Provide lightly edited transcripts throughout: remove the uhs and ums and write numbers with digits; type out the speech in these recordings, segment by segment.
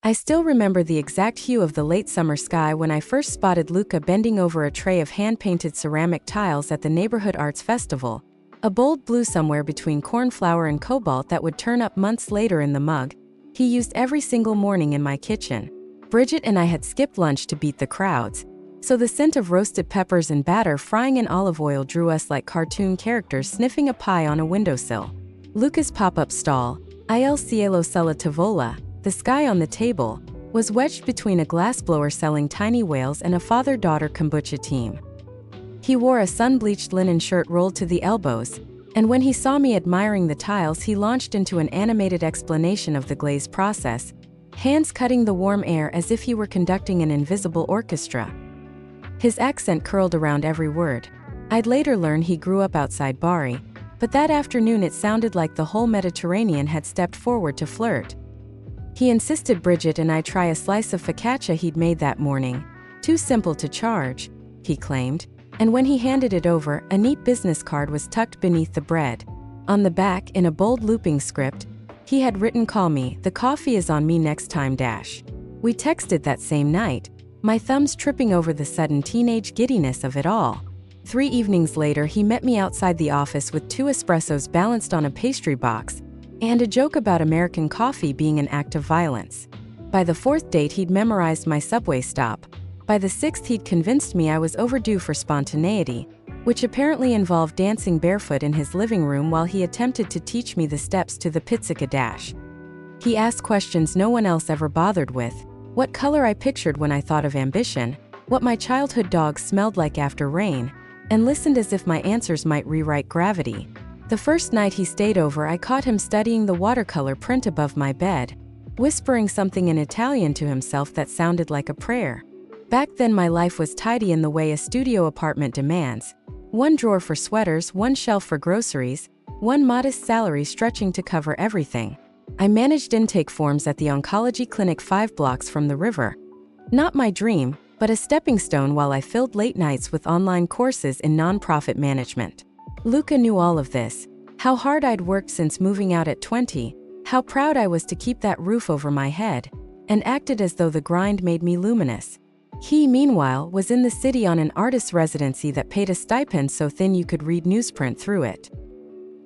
I still remember the exact hue of the late summer sky when I first spotted Luca bending over a tray of hand-painted ceramic tiles at the neighborhood arts festival, a bold blue somewhere between cornflower and cobalt that would turn up months later in the mug he used every single morning in my kitchen. Bridget and I had skipped lunch to beat the crowds, so the scent of roasted peppers and batter frying in olive oil drew us like cartoon characters sniffing a pie on a windowsill. Luca's pop-up stall, Il Cielo Sulla Tavola, the sky on the table, was wedged between a glassblower selling tiny whales and a father-daughter kombucha team. He wore a sun-bleached linen shirt rolled to the elbows, and when he saw me admiring the tiles he launched into an animated explanation of the glaze process, hands cutting the warm air as if he were conducting an invisible orchestra. His accent curled around every word. I'd later learn he grew up outside Bari, but that afternoon it sounded like the whole Mediterranean had stepped forward to flirt. He insisted Bridget and I try a slice of focaccia he'd made that morning. Too simple to charge, he claimed, and when he handed it over, a neat business card was tucked beneath the bread. On the back, in a bold looping script, he had written, "Call me, the coffee is on me next time." We texted that same night, my thumbs tripping over the sudden teenage giddiness of it all. 3 evenings later he met me outside the office with 2 espressos balanced on a pastry box, and a joke about American coffee being an act of violence. By the 4th date he'd memorized my subway stop. By the 6th he'd convinced me I was overdue for spontaneity, which apparently involved dancing barefoot in his living room while he attempted to teach me the steps to the pizzica dash. He asked questions no one else ever bothered with, what color I pictured when I thought of ambition, what my childhood dog smelled like after rain, and listened as if my answers might rewrite gravity. The first night he stayed over I caught him studying the watercolor print above my bed, whispering something in Italian to himself that sounded like a prayer. Back then my life was tidy in the way a studio apartment demands. 1 drawer for sweaters, 1 shelf for groceries, 1 modest salary stretching to cover everything. I managed intake forms at the oncology clinic 5 blocks from the river. Not my dream, but a stepping stone while I filled late nights with online courses in nonprofit management. Luca knew all of this, how hard I'd worked since moving out at 20, how proud I was to keep that roof over my head, and acted as though the grind made me luminous. He, meanwhile, was in the city on an artist's residency that paid a stipend so thin you could read newsprint through it.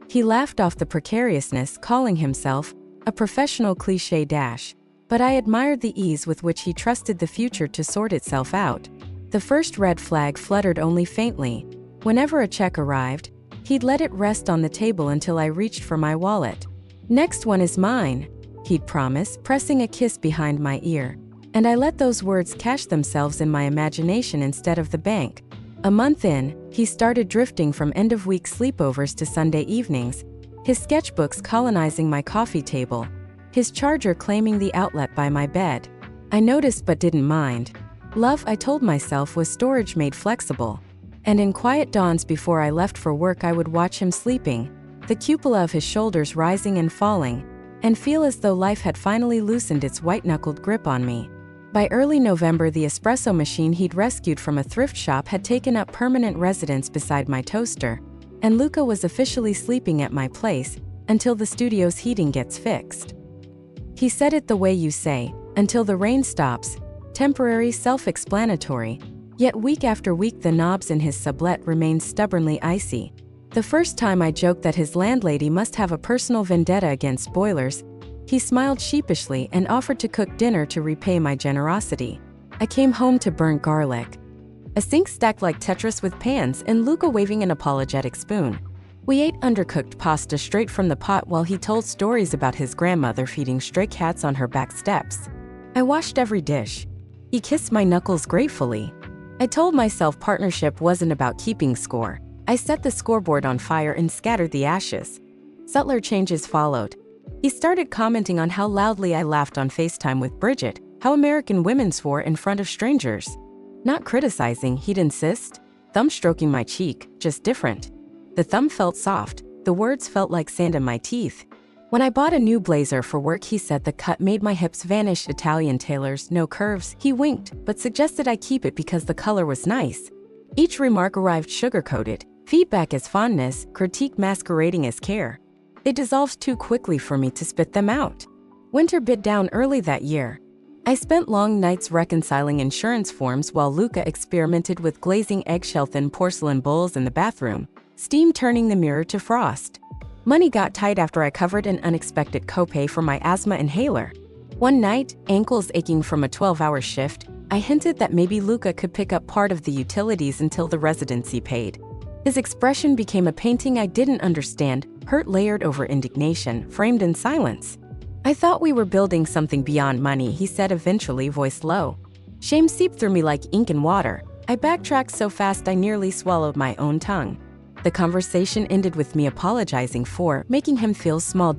He laughed off the precariousness, calling himself a professional cliché dash, but I admired the ease with which he trusted the future to sort itself out. The first red flag fluttered only faintly. Whenever a check arrived, he'd let it rest on the table until I reached for my wallet. "Next one is mine," he'd promise, pressing a kiss behind my ear. And I let those words cache themselves in my imagination instead of the bank. A month in, he started drifting from end-of-week sleepovers to Sunday evenings, his sketchbooks colonizing my coffee table, his charger claiming the outlet by my bed. I noticed but didn't mind. Love, I told myself, was storage made flexible. And in quiet dawns before I left for work I would watch him sleeping, the cupola of his shoulders rising and falling, and feel as though life had finally loosened its white-knuckled grip on me. By early November the espresso machine he'd rescued from a thrift shop had taken up permanent residence beside my toaster, and Luca was officially sleeping at my place, until the studio's heating gets fixed. He said it the way you say, until the rain stops, temporary, self-explanatory, yet week after week the knobs in his sublet remained stubbornly icy. The first time I joked that his landlady must have a personal vendetta against boilers, he smiled sheepishly and offered to cook dinner to repay my generosity. I came home to burnt garlic, a sink stacked like Tetris with pans, and Luca waving an apologetic spoon. We ate undercooked pasta straight from the pot while he told stories about his grandmother feeding stray cats on her back steps. I washed every dish. He kissed my knuckles gratefully. I told myself partnership wasn't about keeping score. I set the scoreboard on fire and scattered the ashes. Subtler changes followed. He started commenting on how loudly I laughed on FaceTime with Bridget, how American women swore in front of strangers. Not criticizing, he'd insist. Thumb stroking my cheek, just different. The thumb felt soft, the words felt like sand in my teeth. When I bought a new blazer for work he said the cut made my hips vanish. Italian tailors, no curves. He winked, but suggested I keep it because the color was nice. Each remark arrived sugar-coated, feedback as fondness, critique masquerading as care. They dissolved too quickly for me to spit them out. Winter bit down early that year. I spent long nights reconciling insurance forms while Luca experimented with glazing eggshell-thin porcelain bowls in the bathroom, steam turning the mirror to frost. Money got tight after I covered an unexpected copay for my asthma inhaler. One night, ankles aching from a 12-hour shift, I hinted that maybe Luca could pick up part of the utilities until the residency paid. His expression became a painting I didn't understand, hurt layered over indignation, framed in silence. "I thought we were building something beyond money," he said eventually, voice low. Shame seeped through me like ink and water. I backtracked so fast I nearly swallowed my own tongue. The conversation ended with me apologizing for making him feel small.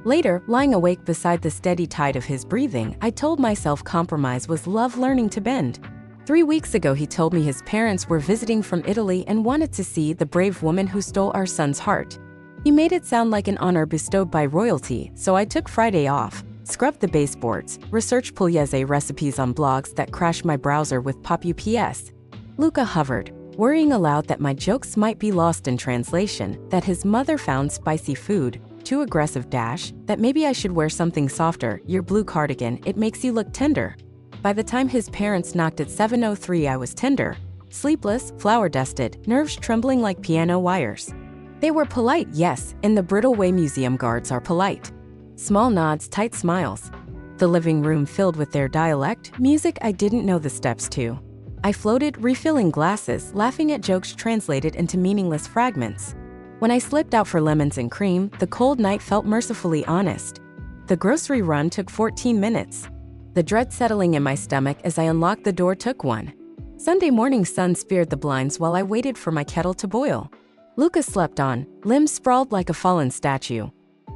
Later, lying awake beside the steady tide of his breathing, I told myself compromise was love learning to bend. 3 weeks ago he told me his parents were visiting from Italy and wanted to see the brave woman who stole our son's heart. He made it sound like an honor bestowed by royalty, so I took Friday off, scrubbed the baseboards, researched pugliese recipes on blogs that crashed my browser with pop-ups. Luca hovered, worrying aloud that my jokes might be lost in translation, that his mother found spicy food too aggressive, that maybe I should wear something softer, your blue cardigan, it makes you look tender. By the time his parents knocked at 7:03 I was tender, sleepless, flour-dusted, nerves trembling like piano wires. They were polite, yes, in the brittle way museum guards are polite. Small nods, tight smiles. The living room filled with their dialect, music I didn't know the steps to. I floated, refilling glasses, laughing at jokes translated into meaningless fragments. When I slipped out for lemons and cream, the cold night felt mercifully honest. The grocery run took 14 minutes. The dread settling in my stomach as I unlocked the door took one. Sunday morning sun speared the blinds while I waited for my kettle to boil. Luca slept on, limbs sprawled like a fallen statue.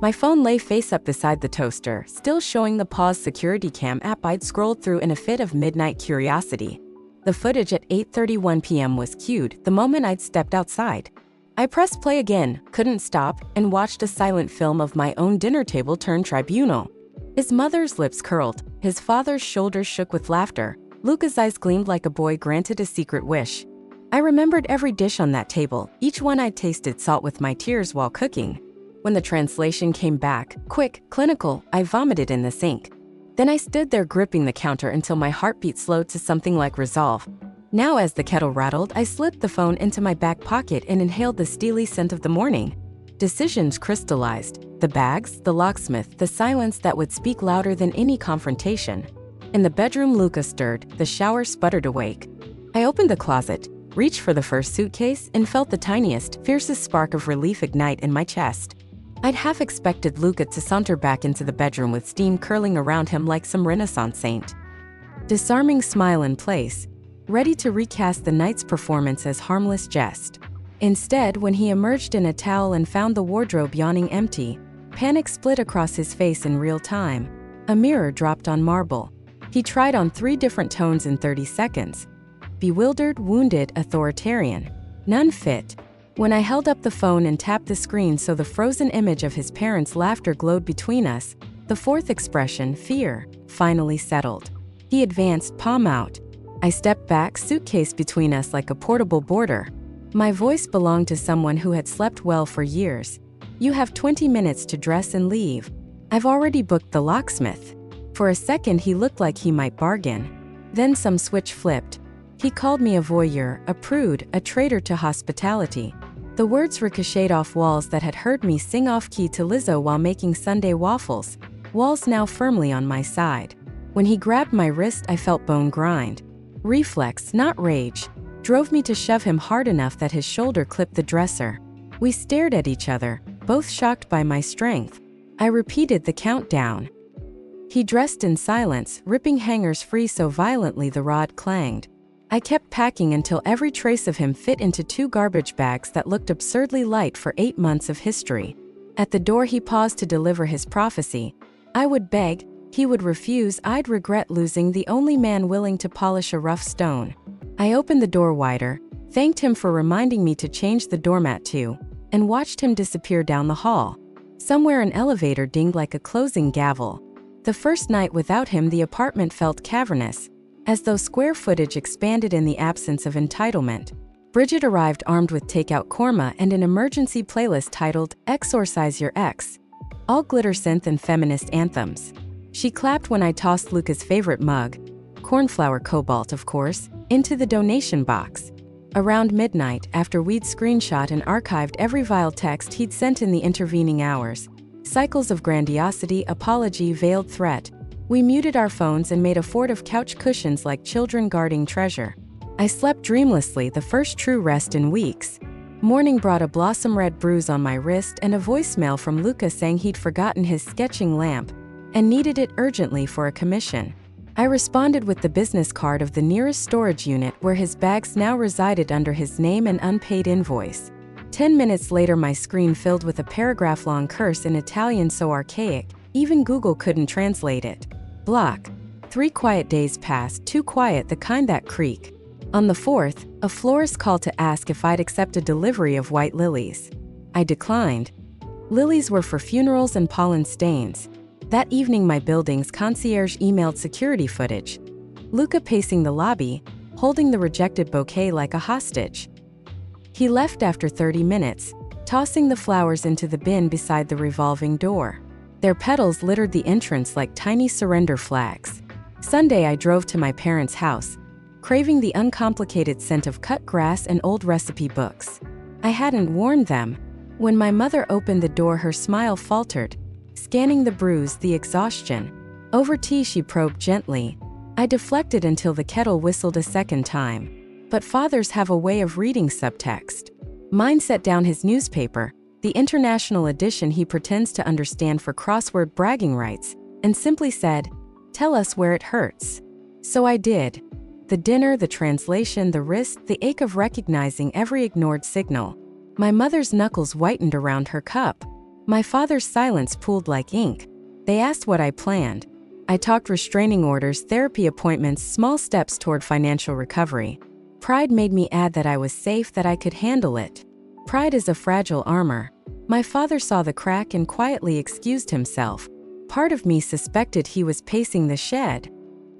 My phone lay face up beside the toaster, still showing the paused security cam app I'd scrolled through in a fit of midnight curiosity. The footage at 8:31 p.m. was cued the moment I'd stepped outside. I pressed play again, couldn't stop, and watched a silent film of my own dinner table turn tribunal. His mother's lips curled, his father's shoulders shook with laughter, Luca's eyes gleamed like a boy granted a secret wish. I remembered every dish on that table, each one I'd tasted salt with my tears while cooking. When the translation came back, quick, clinical, I vomited in the sink. Then I stood there gripping the counter until my heartbeat slowed to something like resolve. Now as the kettle rattled, I slipped the phone into my back pocket and inhaled the steely scent of the morning. Decisions crystallized. The bags, the locksmith, the silence that would speak louder than any confrontation. In the bedroom Luca stirred, the shower sputtered awake. I opened the closet, reached for the first suitcase, and felt the tiniest, fiercest spark of relief ignite in my chest. I'd half expected Luca to saunter back into the bedroom with steam curling around him like some Renaissance saint. Disarming smile in place, ready to recast the night's performance as harmless jest. Instead, when he emerged in a towel and found the wardrobe yawning empty, panic split across his face in real time. A mirror dropped on marble. He tried on 3 different tones in 30 seconds. Bewildered, wounded, authoritarian. None fit. When I held up the phone and tapped the screen so the frozen image of his parents' laughter glowed between us, the 4th expression, fear, finally settled. He advanced, palm out. I stepped back, suitcase between us like a portable border. My voice belonged to someone who had slept well for years. You have 20 minutes to dress and leave. I've already booked the locksmith. For a second he looked like he might bargain. Then some switch flipped. He called me a voyeur, a prude, a traitor to hospitality. The words ricocheted off walls that had heard me sing off-key to Lizzo while making Sunday waffles, walls now firmly on my side. When he grabbed my wrist I felt bone grind. Reflex, not rage, drove me to shove him hard enough that his shoulder clipped the dresser. We stared at each other, both shocked by my strength. I repeated the countdown. He dressed in silence, ripping hangers free so violently the rod clanged. I kept packing until every trace of him fit into 2 garbage bags that looked absurdly light for 8 months of history. At the door he paused to deliver his prophecy. I would beg, he would refuse, I'd regret losing the only man willing to polish a rough stone. I opened the door wider, thanked him for reminding me to change the doormat too, and watched him disappear down the hall. Somewhere an elevator dinged like a closing gavel. The first night without him the apartment felt cavernous, as though square footage expanded in the absence of entitlement. Bridget arrived armed with takeout korma and an emergency playlist titled Exorcise Your Ex. All glitter synth and feminist anthems. She clapped when I tossed Luca's favorite mug, cornflower cobalt of course, into the donation box. Around midnight, after we'd screenshot and archived every vile text he'd sent in the intervening hours, cycles of grandiosity, apology, veiled threat, we muted our phones and made a fort of couch cushions like children guarding treasure. I slept dreamlessly, the first true rest in weeks. Morning brought a blossom-red bruise on my wrist and a voicemail from Luca saying he'd forgotten his sketching lamp and needed it urgently for a commission. I responded with the business card of the nearest storage unit where his bags now resided under his name and unpaid invoice. 10 minutes later, my screen filled with a paragraph-long curse in Italian so archaic, even Google couldn't translate it. Block. 3 quiet days passed, too quiet, the kind that creak. On the 4th, a florist called to ask if I'd accept a delivery of white lilies. I declined. Lilies were for funerals and pollen stains. That evening, my building's concierge emailed security footage. Luca pacing the lobby, holding the rejected bouquet like a hostage. He left after 30 minutes, tossing the flowers into the bin beside the revolving door. Their petals littered the entrance like tiny surrender flags. Sunday, I drove to my parents' house, craving the uncomplicated scent of cut grass and old recipe books. I hadn't warned them. When my mother opened the door, her smile faltered, scanning the bruise, the exhaustion. Over tea, she probed gently. I deflected until the kettle whistled a second time. But fathers have a way of reading subtext. Mine set down his newspaper, the international edition he pretends to understand for crossword bragging rights, and simply said, "Tell us where it hurts." So I did. The dinner, the translation, the wrist, the ache of recognizing every ignored signal. My mother's knuckles whitened around her cup. My father's silence pooled like ink. They asked what I planned. I talked restraining orders, therapy appointments, small steps toward financial recovery. Pride made me add that I was safe, that I could handle it. Pride is a fragile armor. My father saw the crack and quietly excused himself. Part of me suspected he was pacing the shed,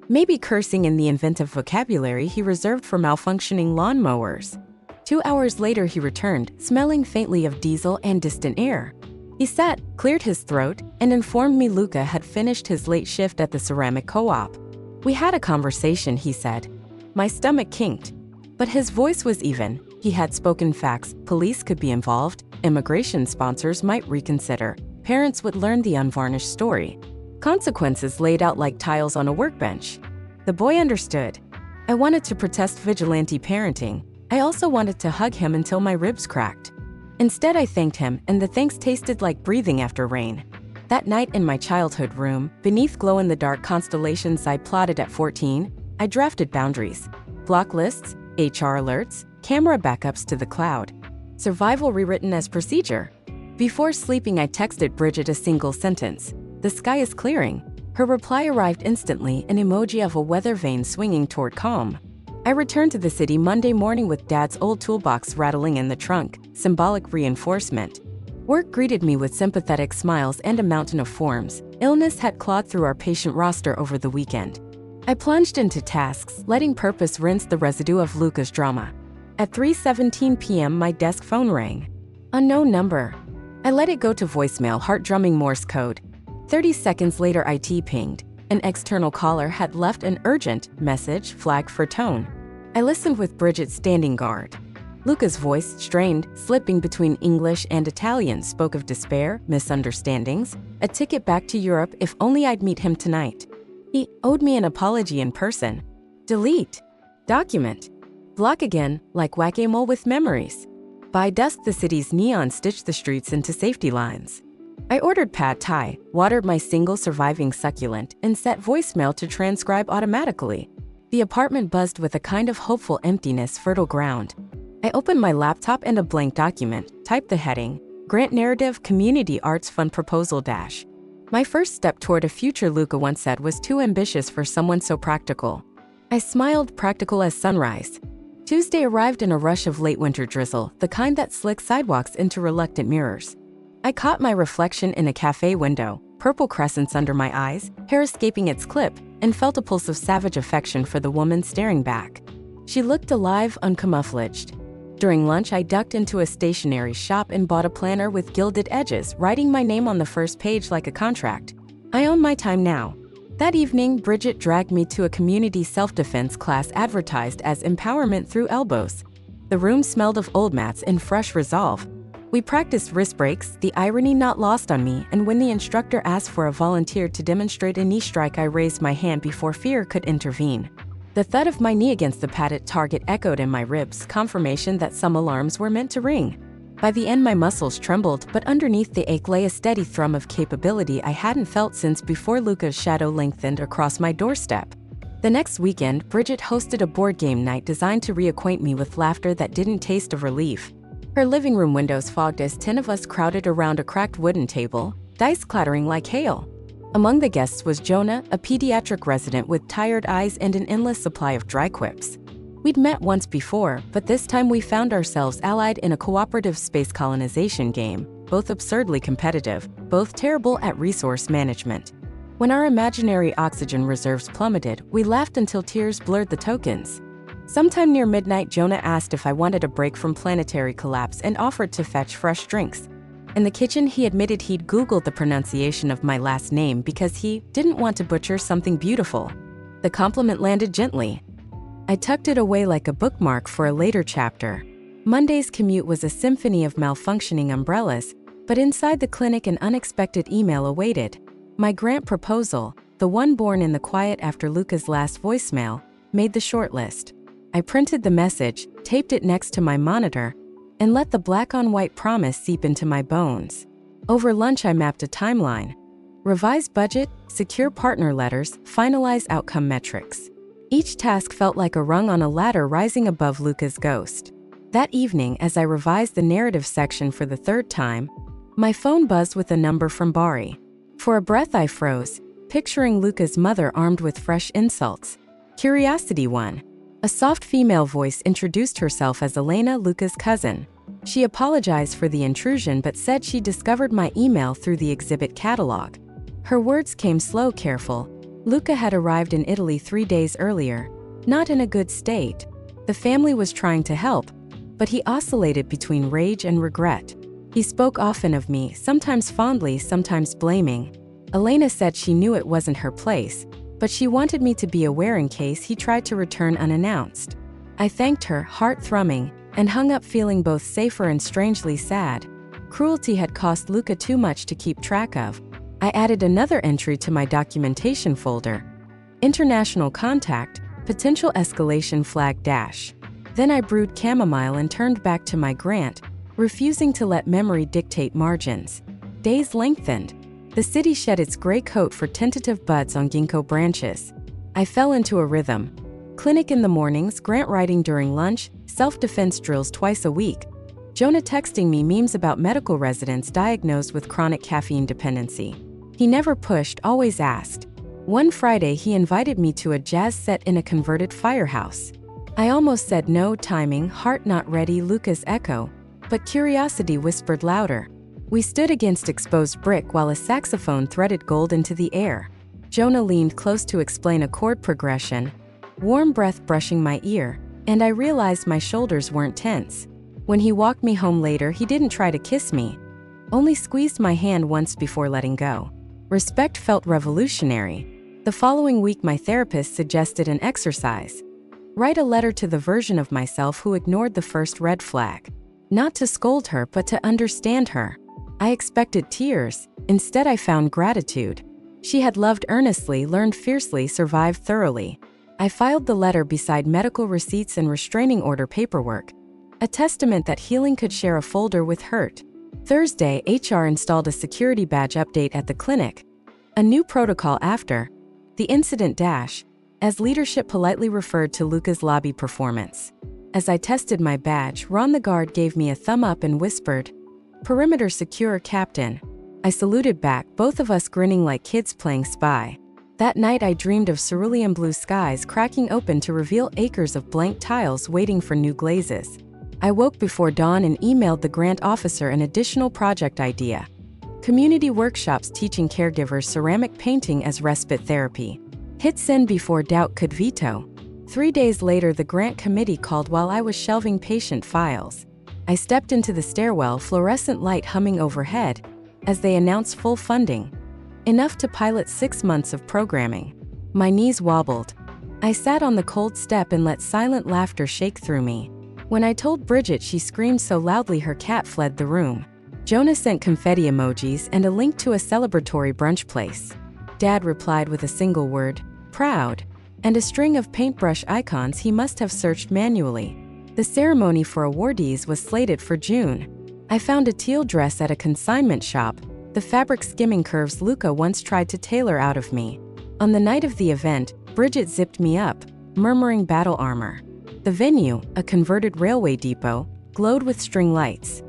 maybe cursing in the inventive vocabulary he reserved for malfunctioning lawnmowers. 2 hours later, he returned, smelling faintly of diesel and distant air. He sat, cleared his throat, and informed me Luca had finished his late shift at the ceramic co-op. We had a conversation, he said. My stomach kinked. But his voice was even. He had spoken facts. Police could be involved. Immigration sponsors might reconsider. Parents would learn the unvarnished story. Consequences laid out like tiles on a workbench. The boy understood. I wanted to protest vigilante parenting. I also wanted to hug him until my ribs cracked. Instead, I thanked him, and the thanks tasted like breathing after rain. That night in my childhood room, beneath glow-in-the-dark constellations I plotted at 14, I drafted boundaries. Block lists, HR alerts, camera backups to the cloud. Survival rewritten as procedure. Before sleeping, I texted Bridget a single sentence. The sky is clearing. Her reply arrived instantly, an emoji of a weather vane swinging toward calm. I returned to the city Monday morning with Dad's old toolbox rattling in the trunk, symbolic reinforcement. Work greeted me with sympathetic smiles and a mountain of forms. Illness had clawed through our patient roster over the weekend. I plunged into tasks, letting purpose rinse the residue of Luca's drama. At 3:17 p.m., my desk phone rang. Unknown number. I let it go to voicemail, heart-drumming Morse code. 30 seconds later, IT pinged. An external caller had left an urgent message, flagged for tone. I listened with Bridget standing guard. Luca's voice, strained, slipping between English and Italian, spoke of despair, misunderstandings, a ticket back to Europe if only I'd meet him tonight. He owed me an apology in person. Delete. Document. Block again, like whack-a-mole with memories. By dusk, the city's neon stitched the streets into safety lines. I ordered pad thai, watered my single surviving succulent, and set voicemail to transcribe automatically. The apartment buzzed with a kind of hopeful emptiness, fertile ground. I opened my laptop and a blank document, typed the heading, Grant Narrative Community Arts Fund Proposal Dash. My first step toward a future, Luca once said, was too ambitious for someone so practical. I smiled, practical as sunrise. Tuesday arrived in a rush of late winter drizzle, the kind that slicks sidewalks into reluctant mirrors. I caught my reflection in a cafe window, purple crescents under my eyes, hair escaping its clip, and felt a pulse of savage affection for the woman staring back. She looked alive, uncamouflaged. During lunch, I ducked into a stationery shop and bought a planner with gilded edges, writing my name on the first page like a contract. I own my time now. That evening, Bridget dragged me to a community self-defense class advertised as empowerment through elbows. The room smelled of old mats and fresh resolve. We practiced wrist breaks, the irony not lost on me, and when the instructor asked for a volunteer to demonstrate a knee strike, I raised my hand before fear could intervene. The thud of my knee against the padded target echoed in my ribs, confirmation that some alarms were meant to ring. By the end, my muscles trembled, but underneath the ache lay a steady thrum of capability I hadn't felt since before Luca's shadow lengthened across my doorstep. The next weekend, Bridget hosted a board game night designed to reacquaint me with laughter that didn't taste of relief. Her living room windows fogged as 10 of us crowded around a cracked wooden table, dice clattering like hail. Among the guests was Jonah, a pediatric resident with tired eyes and an endless supply of dry quips. We'd met once before, but this time we found ourselves allied in a cooperative space colonization game, both absurdly competitive, both terrible at resource management. When our imaginary oxygen reserves plummeted, we laughed until tears blurred the tokens. Sometime near midnight, Jonah asked if I wanted a break from planetary collapse and offered to fetch fresh drinks. In the kitchen, he admitted he'd Googled the pronunciation of my last name because he didn't want to butcher something beautiful. The compliment landed gently. I tucked it away like a bookmark for a later chapter. Monday's commute was a symphony of malfunctioning umbrellas, but inside the clinic an unexpected email awaited. My grant proposal, the one born in the quiet after Luca's last voicemail, made the shortlist. I printed the message, taped it next to my monitor, and let the black-on-white promise seep into my bones. Over lunch, I mapped a timeline. Revise budget, secure partner letters, finalize outcome metrics. Each task felt like a rung on a ladder rising above Luca's ghost. That evening, as I revised the narrative section for the third time, my phone buzzed with a number from Bari. For a breath, I froze, picturing Luca's mother armed with fresh insults. Curiosity won. A soft female voice introduced herself as Elena, Luca's cousin. She apologized for the intrusion but said she discovered my email through the exhibit catalog. Her words came slow, careful. Luca had arrived in Italy 3 days earlier, not in a good state. The family was trying to help, but he oscillated between rage and regret. He spoke often of me, sometimes fondly, sometimes blaming. Elena said she knew it wasn't her place, but she wanted me to be aware in case he tried to return unannounced. I thanked her, heart thrumming, and hung up feeling both safer and strangely sad. Cruelty had cost Luca too much to keep track of. I added another entry to my documentation folder. International contact, potential escalation flag dash. Then I brewed chamomile and turned back to my grant, refusing to let memory dictate margins. Days lengthened. The city shed its gray coat for tentative buds on ginkgo branches. I fell into a rhythm. Clinic in the mornings, grant writing during lunch, self-defense drills twice a week. Jonah texting me memes about medical residents diagnosed with chronic caffeine dependency. He never pushed, always asked. One Friday, he invited me to a jazz set in a converted firehouse. I almost said no, timing, heart not ready, Luca's echo, but curiosity whispered louder. We stood against exposed brick while a saxophone threaded gold into the air. Jonah leaned close to explain a chord progression, warm breath brushing my ear, and I realized my shoulders weren't tense. When he walked me home later, he didn't try to kiss me, only squeezed my hand once before letting go. Respect felt revolutionary. The following week, my therapist suggested an exercise. Write a letter to the version of myself who ignored the first red flag. Not to scold her, but to understand her. I expected tears. Instead, I found gratitude. She had loved earnestly, learned fiercely, survived thoroughly. I filed the letter beside medical receipts and restraining order paperwork, a testament that healing could share a folder with hurt. Thursday, HR installed a security badge update at the clinic. A new protocol after the incident dash, as leadership politely referred to Luca's lobby performance. As I tested my badge, Ron the guard gave me a thumb up and whispered, "Perimeter secure, Captain." I saluted back, both of us grinning like kids playing spy. That night I dreamed of cerulean blue skies cracking open to reveal acres of blank tiles waiting for new glazes. I woke before dawn and emailed the grant officer an additional project idea. Community workshops teaching caregivers ceramic painting as respite therapy. Hit send before doubt could veto. 3 days later, the grant committee called while I was shelving patient files. I stepped into the stairwell, fluorescent light humming overhead, as they announced full funding. enough to pilot 6 months of programming. My knees wobbled. I sat on the cold step and let silent laughter shake through me. When I told Bridget, she screamed so loudly her cat fled the room. Jonah sent confetti emojis and a link to a celebratory brunch place. Dad replied with a single word, proud, and a string of paintbrush icons he must have searched manually. The ceremony for awardees was slated for June. I found a teal dress at a consignment shop, the fabric skimming curves Luca once tried to tailor out of me. On the night of the event, Bridget zipped me up, murmuring battle armor. The venue, a converted railway depot, glowed with string lights.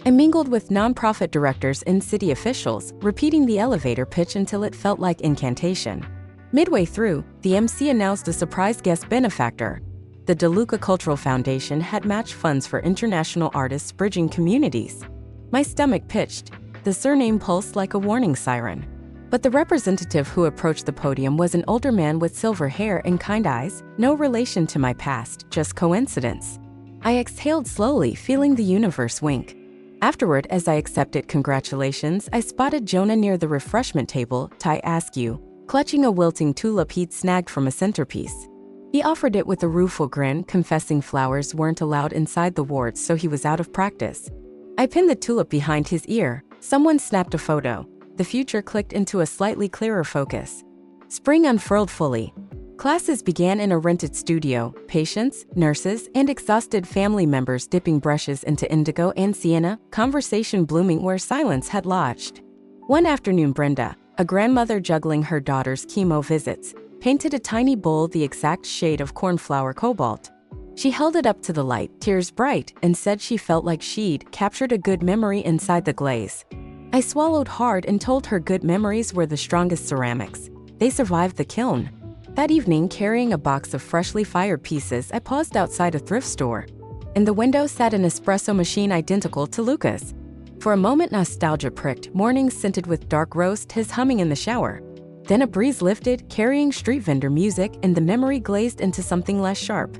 I mingled with nonprofit directors and city officials, repeating the elevator pitch until it felt like incantation. Midway through, the MC announced a surprise guest benefactor. The DeLuca Cultural Foundation had matched funds for international artists bridging communities. My stomach pitched. The surname pulsed like a warning siren. But the representative who approached the podium was an older man with silver hair and kind eyes, no relation to my past, just coincidence. I exhaled slowly, feeling the universe wink. Afterward, as I accepted congratulations, I spotted Jonah near the refreshment table, tie askew, clutching a wilting tulip he'd snagged from a centerpiece. He offered it with a rueful grin, confessing flowers weren't allowed inside the wards, so he was out of practice. I pinned the tulip behind his ear. Someone snapped a photo. The future clicked into a slightly clearer focus. Spring unfurled fully. Classes began in a rented studio, patients, nurses, and exhausted family members dipping brushes into indigo and sienna, conversation blooming where silence had lodged. One afternoon, Brenda, a grandmother juggling her daughter's chemo visits, painted a tiny bowl the exact shade of cornflower cobalt. She held it up to the light, tears bright, and said she felt like she'd captured a good memory inside the glaze. I swallowed hard and told her good memories were the strongest ceramics. They survived the kiln. That evening, carrying a box of freshly fired pieces, I paused outside a thrift store. In the window sat an espresso machine identical to Luca's. For a moment, nostalgia pricked, mornings scented with dark roast, his humming in the shower. Then a breeze lifted, carrying street vendor music, and the memory glazed into something less sharp.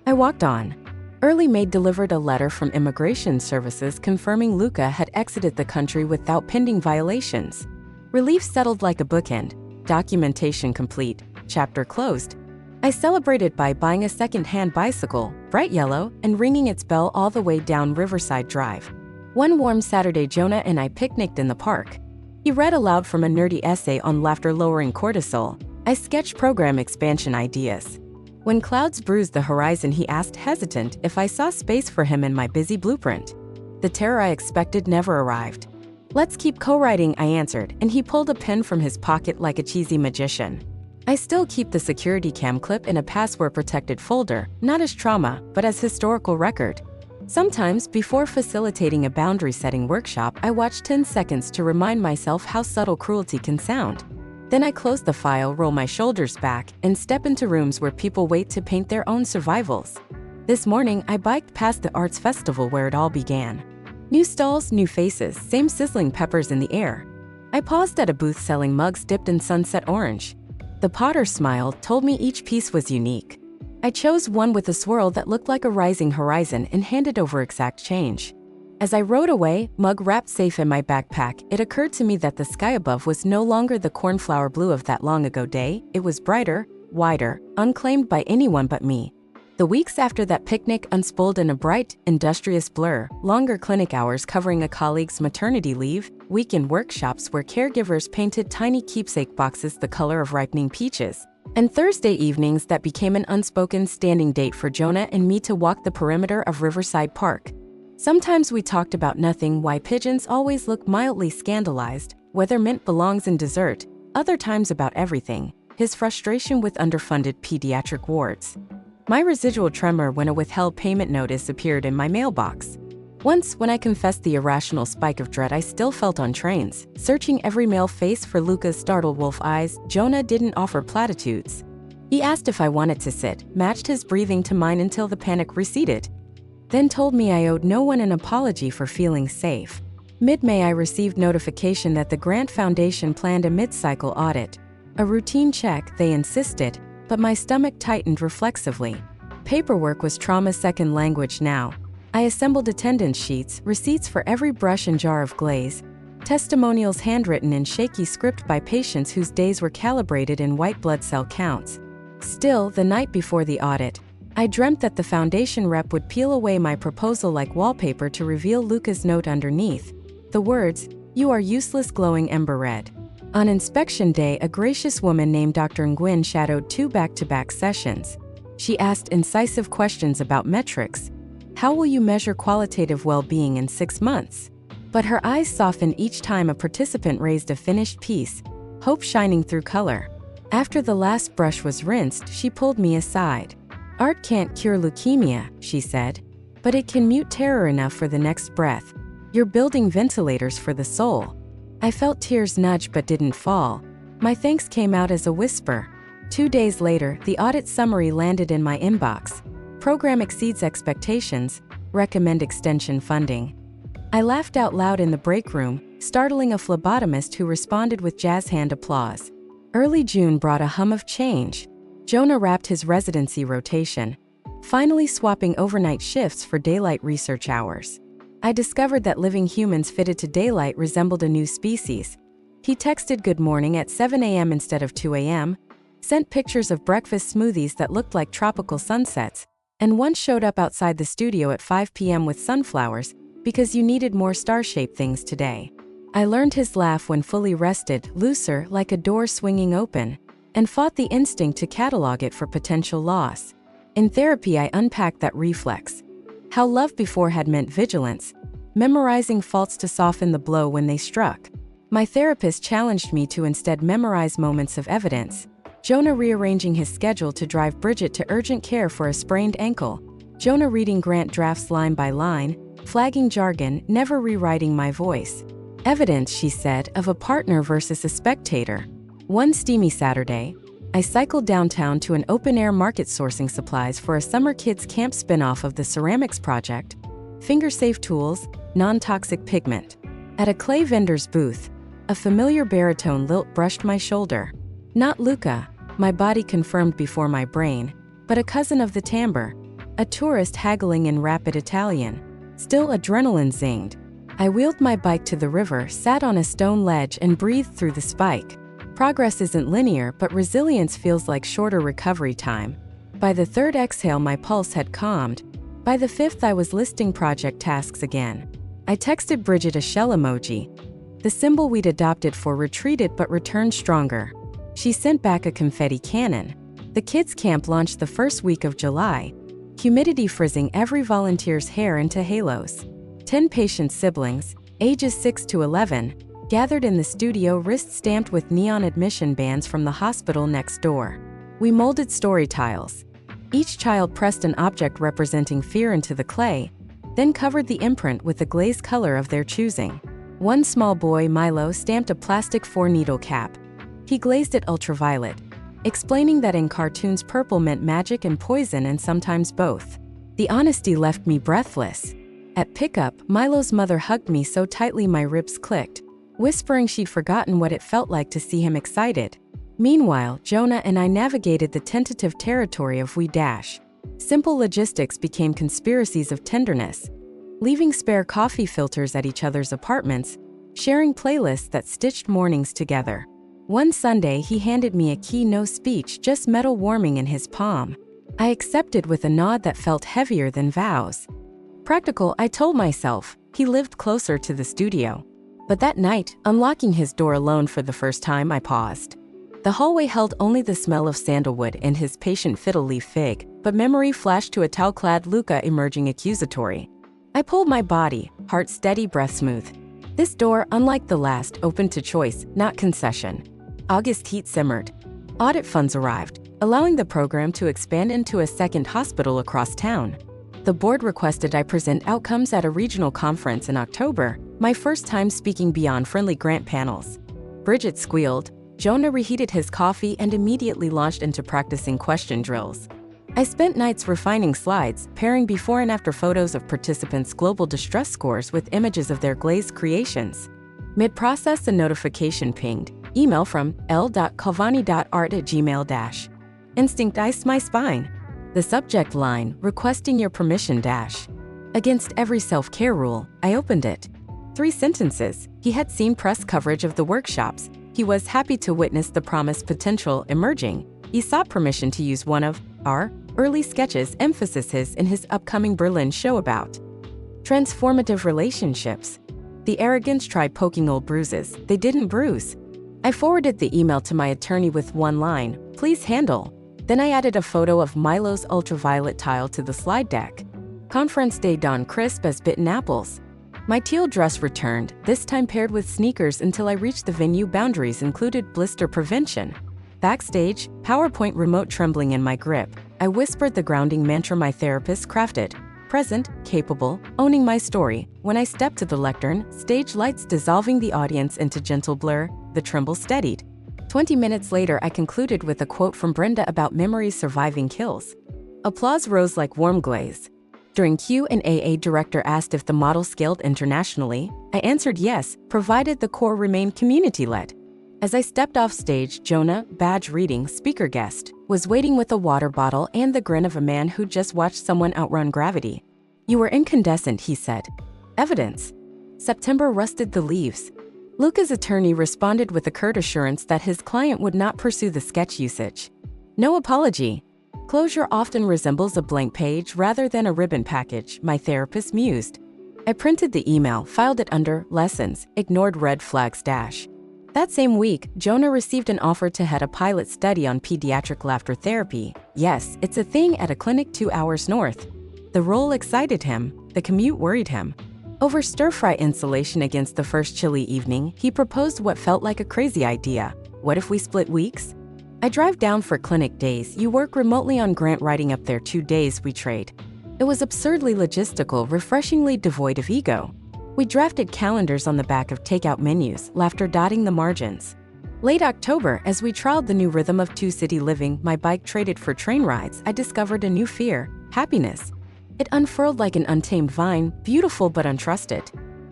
I walked on. Early maid delivered a letter from Immigration Services confirming Luca had exited the country without pending violations. Relief settled like a bookend. Documentation complete. Chapter closed. I celebrated by buying a second-hand bicycle, bright yellow, and ringing its bell all the way down Riverside Drive. One warm Saturday, Jonah and I picnicked in the park. He read aloud from a nerdy essay on laughter-lowering cortisol. I sketched program expansion ideas. When clouds bruised the horizon, he asked, hesitant, if I saw space for him in my busy blueprint. The terror I expected never arrived. Let's keep co-writing, I answered, and he pulled a pen from his pocket like a cheesy magician. I still keep the security cam clip in a password-protected folder, not as trauma, but as historical record. Sometimes, before facilitating a boundary-setting workshop, I watch 10 seconds to remind myself how subtle cruelty can sound. Then I close the file, roll my shoulders back, and step into rooms where people wait to paint their own survivals. This morning, I biked past the arts festival where it all began. New stalls, new faces, same sizzling peppers in the air. I paused at a booth selling mugs dipped in sunset orange. The potter smiled, told me each piece was unique. I chose one with a swirl that looked like a rising horizon and handed over exact change. As I rode away, mug wrapped safe in my backpack, it occurred to me that the sky above was no longer the cornflower blue of that long ago day. It was brighter, wider, unclaimed by anyone but me. The weeks after that picnic unspooled in a bright, industrious blur, longer clinic hours covering a colleague's maternity leave, weekend workshops where caregivers painted tiny keepsake boxes the color of ripening peaches, and Thursday evenings that became an unspoken standing date for Jonah and me to walk the perimeter of Riverside Park. Sometimes we talked about nothing, why pigeons always look mildly scandalized, whether mint belongs in dessert, other times about everything, his frustration with underfunded pediatric wards. My residual tremor when a withheld payment notice appeared in my mailbox. Once, when I confessed the irrational spike of dread I still felt on trains, searching every male face for Luca's startled wolf eyes, Jonah didn't offer platitudes. He asked if I wanted to sit, matched his breathing to mine until the panic receded, then told me I owed no one an apology for feeling safe. Mid-May, I received notification that the Grant Foundation planned a mid-cycle audit. A routine check, they insisted, but my stomach tightened reflexively. Paperwork was trauma's second language now. I assembled attendance sheets, receipts for every brush and jar of glaze. Testimonials handwritten in shaky script by patients whose days were calibrated in white blood cell counts. Still, the night before the audit, I dreamt that the foundation rep would peel away my proposal like wallpaper to reveal Luca's note underneath. The words, "You are useless," glowing ember red. On inspection day, a gracious woman named Dr. Nguyen shadowed 2 back-to-back sessions. She asked incisive questions about metrics. How will you measure qualitative well-being in 6 months? But her eyes softened each time a participant raised a finished piece, hope shining through color. After the last brush was rinsed, she pulled me aside. "Art can't cure leukemia," she said, "but it can mute terror enough for the next breath. You're building ventilators for the soul." I felt tears nudge but didn't fall. My thanks came out as a whisper. 2 days later, the audit summary landed in my inbox. Program exceeds expectations. Recommend extension funding. I laughed out loud in the break room, startling a phlebotomist who responded with jazz hand applause. Early June brought a hum of change. Jonah wrapped his residency rotation, finally swapping overnight shifts for daylight research hours. I discovered that living humans fitted to daylight resembled a new species. He texted good morning at 7 a.m. instead of 2 a.m., sent pictures of breakfast smoothies that looked like tropical sunsets, and once showed up outside the studio at 5 p.m. with sunflowers, because you needed more star-shaped things today. I learned his laugh when fully rested, looser, like a door swinging open, and fought the instinct to catalog it for potential loss. In therapy, I unpacked that reflex. How love before had meant vigilance, memorizing faults to soften the blow when they struck. My therapist challenged me to instead memorize moments of evidence. Jonah rearranging his schedule to drive Bridget to urgent care for a sprained ankle. Jonah reading grant drafts line by line, flagging jargon, never rewriting my voice. Evidence, she said, of a partner versus a spectator. One steamy Saturday, I cycled downtown to an open-air market sourcing supplies for a summer kids camp spin-off of the ceramics project. Finger-safe tools, non-toxic pigment. At a clay vendor's booth, a familiar baritone lilt brushed my shoulder. Not Luca, my body confirmed before my brain, but a cousin of the timbre, a tourist haggling in rapid Italian. Still, adrenaline zinged. I wheeled my bike to the river, sat on a stone ledge, and breathed through the spike. Progress isn't linear, but resilience feels like shorter recovery time. By the 3rd exhale, my pulse had calmed. By the 5th, I was listing project tasks again. I texted Bridget a shell emoji, the symbol we'd adopted for retreated but returned stronger. She sent back a confetti cannon. The kids' camp launched the first week of July, humidity frizzing every volunteer's hair into halos. 10 patient siblings, ages 6 to 11, gathered in the studio, wrists stamped with neon admission bands from the hospital next door. We molded story tiles. Each child pressed an object representing fear into the clay, then covered the imprint with the glaze color of their choosing. One small boy, Milo, stamped a plastic 4-needle cap. He glazed it ultraviolet, explaining that in cartoons purple meant magic and poison and sometimes both. The honesty left me breathless. At pickup, Milo's mother hugged me so tightly my ribs clicked, whispering she'd forgotten what it felt like to see him excited. Meanwhile, Jonah and I navigated the tentative territory of we dash. Simple logistics became conspiracies of tenderness, leaving spare coffee filters at each other's apartments, sharing playlists that stitched mornings together. One Sunday, he handed me a key, no speech, just metal warming in his palm. I accepted with a nod that felt heavier than vows. Practical, I told myself. He lived closer to the studio. But that night, unlocking his door alone for the first time, I paused. The hallway held only the smell of sandalwood and his patient fiddle leaf fig, but memory flashed to a towel-clad Luca emerging accusatory. I pulled my body, heart steady, breath smooth. This door, unlike the last, opened to choice, not concession. August heat simmered. Audit funds arrived, allowing the program to expand into a second hospital across town. The board requested I present outcomes at a regional conference in October, my first time speaking beyond friendly grant panels. Bridget squealed. Jonah reheated his coffee and immediately launched into practicing question drills. I spent nights refining slides, pairing before and after photos of participants' global distress scores with images of their glazed creations. Mid-process, a notification pinged. Email from l.calvani.art@gmail-. Instinct iced my spine. The subject line, requesting your permission-. Against every self-care rule, I opened it. 3 sentences. He had seen press coverage of the workshops. He was happy to witness the promised potential emerging. He sought permission to use one of our early sketches, emphasis in his upcoming Berlin show about transformative relationships. The arrogants tried poking old bruises. They didn't bruise. I forwarded the email to my attorney with one line, "Please handle." Then I added a photo of Milo's ultraviolet tile to the slide deck. Conference day dawned crisp as bitten apples. My teal dress returned, this time paired with sneakers until I reached the venue. Boundaries included blister prevention. Backstage, PowerPoint remote trembling in my grip, I whispered the grounding mantra my therapist crafted. Present, capable, owning my story. When I stepped to the lectern, stage lights dissolving the audience into gentle blur, the tremble steadied. 20 minutes later, I concluded with a quote from Brenda about memories surviving kills. Applause rose like warm glaze. During Q&A, a director asked if the model scaled internationally. I answered yes, provided the core remained community-led. As I stepped off stage, Jonah, badge reading, speaker guest, was waiting with a water bottle and the grin of a man who just watched someone outrun gravity. "You were incandescent," he said. Evidence. September rusted the leaves. Luca's attorney responded with a curt assurance that his client would not pursue the sketch usage. No apology. Closure often resembles a blank page rather than a ribbon package, my therapist mused. I printed the email, filed it under lessons, ignored red flags dash. That same week, Jonah received an offer to head a pilot study on pediatric laughter therapy. Yes, it's a thing at a clinic 2 hours north. The role excited him, the commute worried him. Over stir-fry insulation against the first chilly evening, he proposed what felt like a crazy idea. What if we split weeks? I drive down for clinic days, you work remotely on grant writing up there 2 days, we trade. It was absurdly logistical, refreshingly devoid of ego. We drafted calendars on the back of takeout menus, laughter dotting the margins. Late October, as we trialed the new rhythm of two-city living, my bike traded for train rides, I discovered a new fear, happiness. It unfurled like an untamed vine, beautiful but untrusted.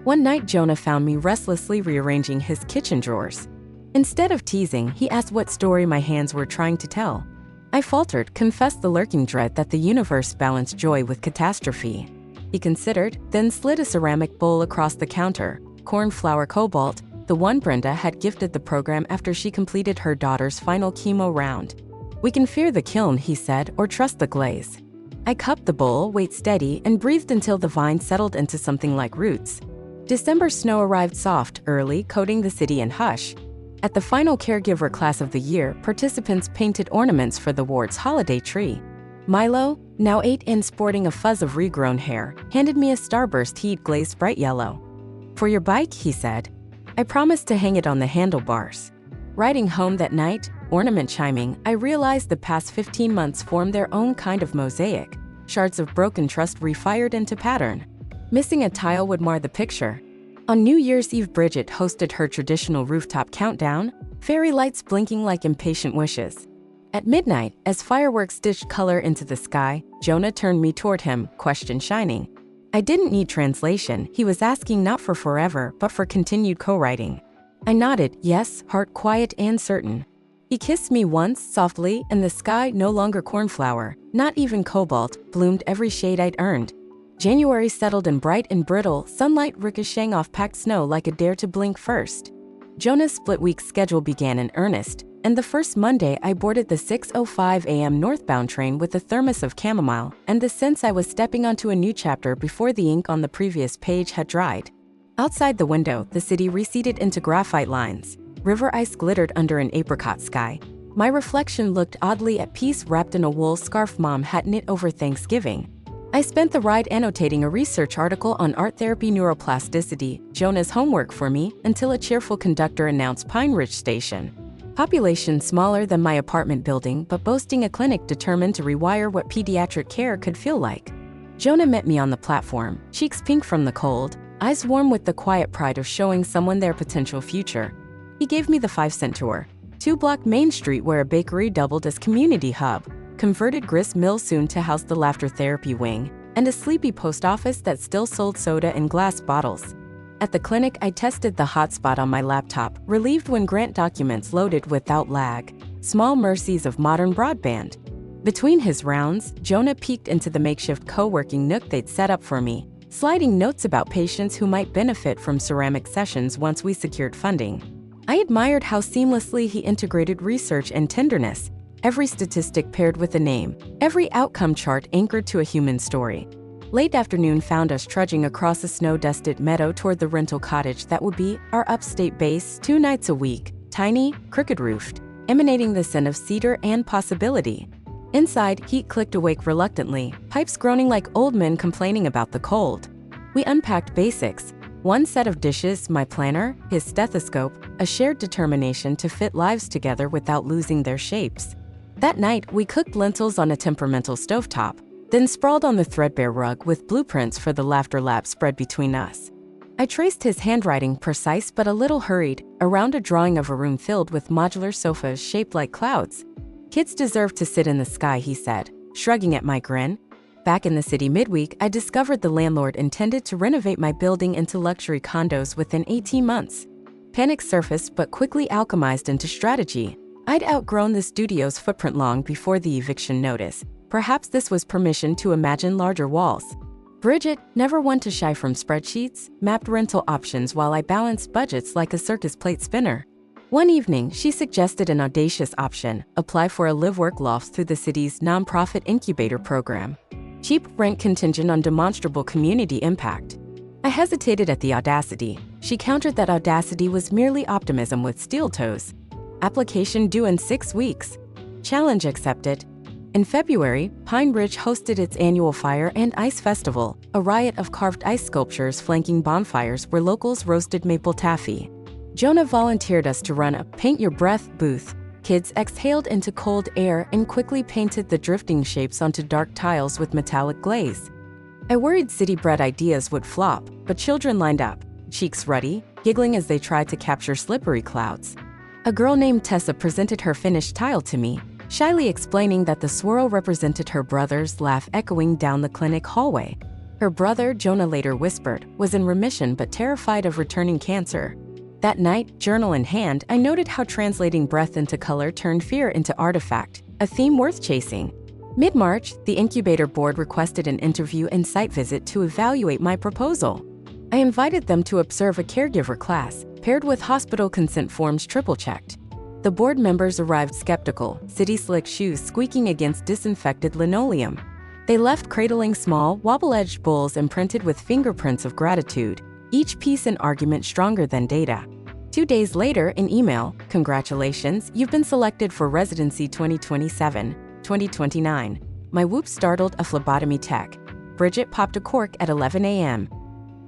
One night, Jonah found me restlessly rearranging his kitchen drawers. Instead of teasing, he asked what story my hands were trying to tell. I faltered, confessed the lurking dread that the universe balanced joy with catastrophe. He considered, then slid a ceramic bowl across the counter, cornflour cobalt, the one Brenda had gifted the program after she completed her daughter's final chemo round. "We can fear the kiln," he said, "or trust the glaze." I cupped the bowl, weighed steady, and breathed until the vine settled into something like roots. December snow arrived soft, early, coating the city in hush. At the final caregiver class of the year, participants painted ornaments for the ward's holiday tree. Milo, now 8 and sporting a fuzz of regrown hair, handed me a starburst he'd glazed bright yellow. "For your bike," he said. I promised to hang it on the handlebars. Riding home that night, ornament chiming, I realized the past 15 months formed their own kind of mosaic. Shards of broken trust refired into pattern. Missing a tile would mar the picture. On New Year's Eve, Bridget hosted her traditional rooftop countdown, fairy lights blinking like impatient wishes. At midnight, as fireworks stitched color into the sky, Jonah turned me toward him, question shining. I didn't need translation, he was asking not for forever, but for continued co-writing. I nodded, yes, heart quiet and certain. He kissed me once, softly, and the sky, no longer cornflower, not even cobalt, bloomed every shade I'd earned. January settled in bright and brittle, sunlight ricocheting off packed snow like a dare to blink first. Jonah's split-week schedule began in earnest, and the first Monday I boarded the 6:05 a.m. northbound train with a thermos of chamomile and the sense I was stepping onto a new chapter before the ink on the previous page had dried. Outside the window, the city receded into graphite lines. River ice glittered under an apricot sky. My reflection looked oddly at peace wrapped in a wool scarf Mom had knit over Thanksgiving. I spent the ride annotating a research article on art therapy neuroplasticity, Jonah's homework for me, until a cheerful conductor announced Pine Ridge Station. Population smaller than my apartment building, but boasting a clinic determined to rewire what pediatric care could feel like. Jonah met me on the platform, cheeks pink from the cold, eyes warm with the quiet pride of showing someone their potential future. He gave me the 5-cent tour. 2-block Main Street where a bakery doubled as community hub, converted grist mill soon to house the laughter therapy wing, and a sleepy post office that still sold soda in glass bottles. At the clinic, I tested the hotspot on my laptop, relieved when grant documents loaded without lag. Small mercies of modern broadband. Between his rounds, Jonah peeked into the makeshift co-working nook they'd set up for me, sliding notes about patients who might benefit from ceramic sessions once we secured funding. I admired how seamlessly he integrated research and tenderness, every statistic paired with a name, every outcome chart anchored to a human story. Late afternoon found us trudging across a snow-dusted meadow toward the rental cottage that would be our upstate base 2 nights a week, tiny, crooked-roofed, emanating the scent of cedar and possibility. Inside, heat clicked awake reluctantly, pipes groaning like old men complaining about the cold. We unpacked basics. 1 set of dishes, my planner, his stethoscope, a shared determination to fit lives together without losing their shapes. That night, we cooked lentils on a temperamental stovetop, then sprawled on the threadbare rug with blueprints for the laughter lab spread between us. I traced his handwriting, precise but a little hurried, around a drawing of a room filled with modular sofas shaped like clouds. "Kids deserve to sit in the sky," he said, shrugging at my grin. Back in the city midweek, I discovered the landlord intended to renovate my building into luxury condos within 18 months. Panic surfaced but quickly alchemized into strategy. I'd outgrown the studio's footprint long before the eviction notice. Perhaps this was permission to imagine larger walls. Bridget, never one to shy from spreadsheets, mapped rental options while I balanced budgets like a circus plate spinner. One evening, she suggested an audacious option: apply for a live-work loft through the city's nonprofit incubator program. Cheap rent contingent on demonstrable community impact. I hesitated at the audacity. She countered that audacity was merely optimism with steel toes. Application due in 6 weeks. Challenge accepted. In February, Pine Ridge hosted its annual Fire and Ice Festival, a riot of carved ice sculptures flanking bonfires where locals roasted maple taffy. Jonah volunteered us to run a Paint Your Breath booth. Kids exhaled into cold air and quickly painted the drifting shapes onto dark tiles with metallic glaze. I worried city-bred ideas would flop, but children lined up, cheeks ruddy, giggling as they tried to capture slippery clouds. A girl named Tessa presented her finished tile to me, shyly explaining that the swirl represented her brother's laugh echoing down the clinic hallway. Her brother, Jonah later whispered, was in remission but terrified of returning cancer. That night, journal in hand, I noted how translating breath into color turned fear into artifact, a theme worth chasing. Mid-March, the incubator board requested an interview and site visit to evaluate my proposal. I invited them to observe a caregiver class, paired with hospital consent forms triple-checked. The board members arrived skeptical, city-slick shoes squeaking against disinfected linoleum. They left cradling small, wobble-edged bowls imprinted with fingerprints of gratitude, each piece an argument stronger than data. 2 days later, in email, "Congratulations, you've been selected for residency 2027-2029. My whoop startled a phlebotomy tech. Bridget popped a cork at 11 a.m.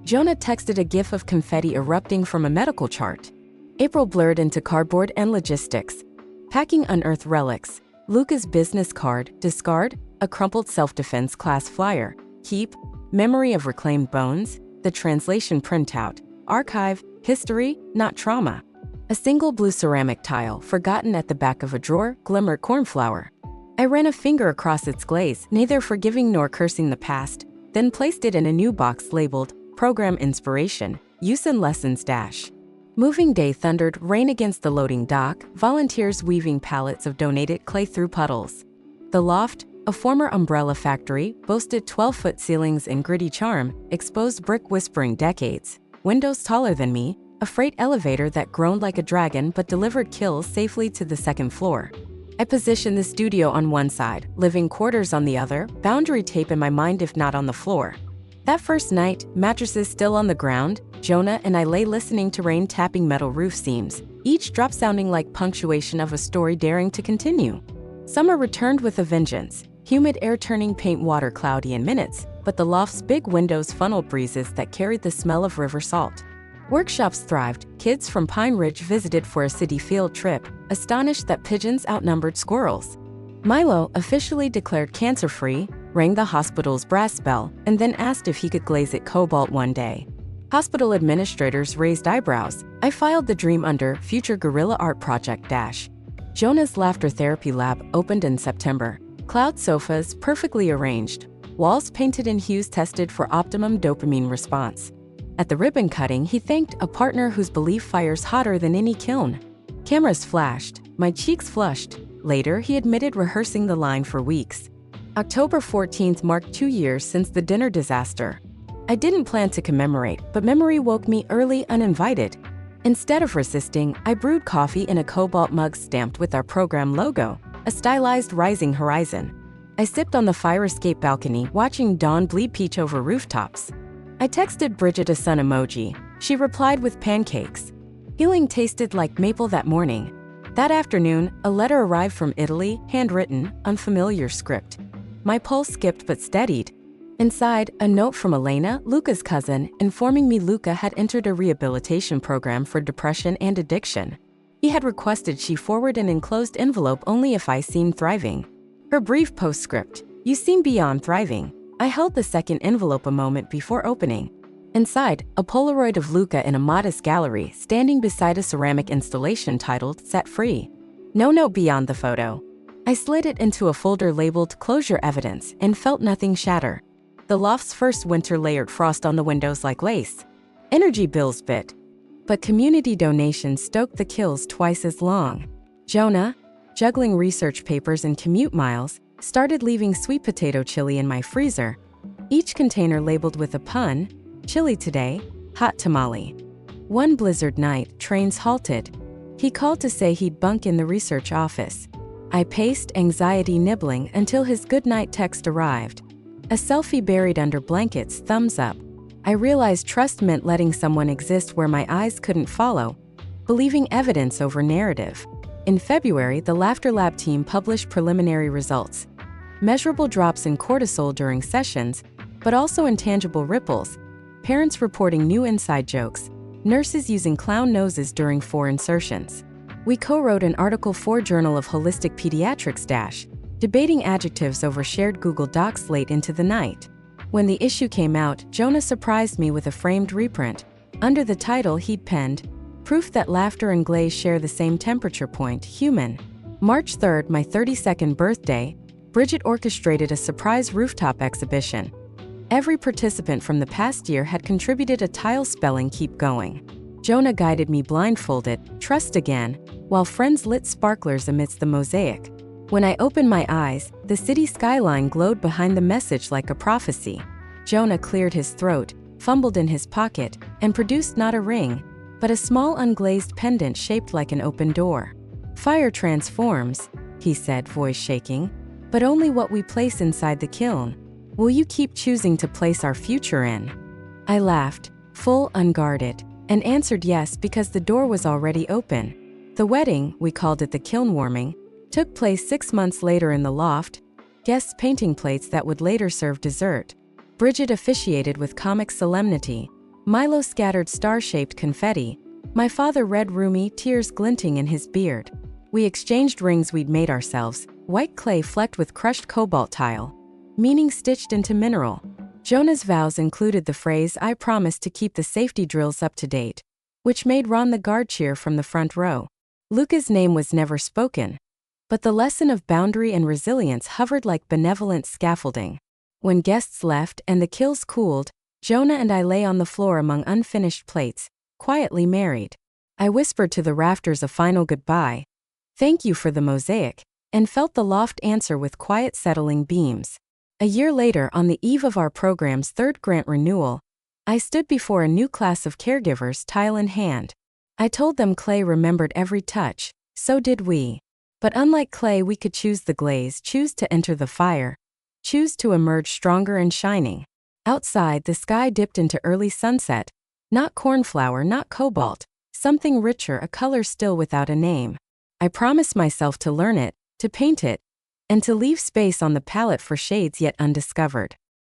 Jonah texted a gif of confetti erupting from a medical chart. April blurred into cardboard and logistics. Packing unearthed relics. Luca's business card, discard, a crumpled self-defense class flyer. Keep, memory of reclaimed bones, the translation printout, archive, history, not trauma. A single blue ceramic tile, forgotten at the back of a drawer, glimmered cornflower. I ran a finger across its glaze, neither forgiving nor cursing the past, then placed it in a new box labeled, Program Inspiration, Use and Lessons Dash. Moving day thundered rain against the loading dock, volunteers weaving pallets of donated clay through puddles. The loft, a former umbrella factory, boasted 12-foot ceilings and gritty charm, exposed brick whispering decades, windows taller than me, a freight elevator that groaned like a dragon but delivered kills safely to the second floor. I positioned the studio on one side, living quarters on the other, boundary tape in my mind if not on the floor. That first night, mattresses still on the ground, Jonah and I lay listening to rain tapping metal roof seams, each drop sounding like punctuation of a story daring to continue. Summer returned with a vengeance, humid air turning paint water cloudy in minutes, but the loft's big windows funneled breezes that carried the smell of river salt. Workshops thrived, kids from Pine Ridge visited for a city field trip, astonished that pigeons outnumbered squirrels. Milo, officially declared cancer-free, rang the hospital's brass bell, and then asked if he could glaze it cobalt one day. Hospital administrators raised eyebrows. I filed the dream under Future Guerrilla Art Project Dash. Jonah's laughter therapy lab opened in September. Cloud sofas perfectly arranged. Walls painted in hues tested for optimum dopamine response. At the ribbon cutting, he thanked a partner whose belief fires hotter than any kiln. Cameras flashed. My cheeks flushed. Later, he admitted rehearsing the line for weeks. October 14th marked 2 years since the dinner disaster. I didn't plan to commemorate, but memory woke me early uninvited. Instead of resisting, I brewed coffee in a cobalt mug stamped with our program logo, a stylized rising horizon. I sipped on the fire escape balcony, watching dawn bleed peach over rooftops. I texted Bridget a sun emoji. She replied with pancakes. Healing tasted like maple that morning. That afternoon, a letter arrived from Italy, handwritten, unfamiliar script. My pulse skipped but steadied. Inside, a note from Elena, Luca's cousin, informing me Luca had entered a rehabilitation program for depression and addiction. He had requested she forward an enclosed envelope only if I seemed thriving. Her brief postscript, "You seem beyond thriving." I held the second envelope a moment before opening. Inside, a Polaroid of Luca in a modest gallery standing beside a ceramic installation titled "Set Free." No note beyond the photo. I slid it into a folder labeled "Closure Evidence" and felt nothing shatter. The loft's first winter layered frost on the windows like lace. Energy bills bit. But community donations stoked the kills twice as long. Jonah, juggling research papers and commute miles, started leaving sweet potato chili in my freezer. Each container labeled with a pun: chili today, hot tamale. One blizzard night, trains halted. He called to say he'd bunk in the research office. I paced, anxiety nibbling, until his goodnight text arrived. A selfie buried under blankets, thumbs up. I realized trust meant letting someone exist where my eyes couldn't follow, believing evidence over narrative. In February, the Laughter Lab team published preliminary results. Measurable drops in cortisol during sessions, but also intangible ripples. Parents reporting new inside jokes. Nurses using clown noses during 4 insertions. We co-wrote an article for Journal of Holistic Pediatrics debating adjectives over shared Google Docs late into the night. When the issue came out, Jonah surprised me with a framed reprint. Under the title he'd penned, "Proof that laughter and glaze share the same temperature point, human." March 3rd, my 32nd birthday, Bridget orchestrated a surprise rooftop exhibition. Every participant from the past year had contributed a tile spelling "Keep Going." Jonah guided me blindfolded, "Trust again," while friends lit sparklers amidst the mosaic. When I opened my eyes, the city skyline glowed behind the message like a prophecy. Jonah cleared his throat, fumbled in his pocket, and produced not a ring, but a small unglazed pendant shaped like an open door. "Fire transforms," he said, voice shaking, "but only what we place inside the kiln. Will you keep choosing to place our future in?" I laughed, full unguarded, and answered yes because the door was already open. The wedding, we called it the kiln warming, took place 6 months later in the loft, guests painting plates that would later serve dessert. Bridget officiated with comic solemnity. Milo scattered star-shaped confetti. My father read roomy, tears glinting in his beard. We exchanged rings we'd made ourselves, white clay flecked with crushed cobalt tile, meaning stitched into mineral. Jonah's vows included the phrase, "I promise to keep the safety drills up to date," which made Ron the guard cheer from the front row. Luca's name was never spoken, but the lesson of boundary and resilience hovered like benevolent scaffolding. When guests left and the kills cooled, Jonah and I lay on the floor among unfinished plates, quietly married. I whispered to the rafters a final goodbye, "Thank you for the mosaic," and felt the loft answer with quiet settling beams. A year later, on the eve of our program's 3rd grant renewal, I stood before a new class of caregivers, tile in hand. I told them clay remembered every touch, so did we. But unlike clay, we could choose the glaze, choose to enter the fire, choose to emerge stronger and shining. Outside, the sky dipped into early sunset, not cornflower, not cobalt, something richer, a color still without a name. I promised myself to learn it, to paint it, and to leave space on the palette for shades yet undiscovered.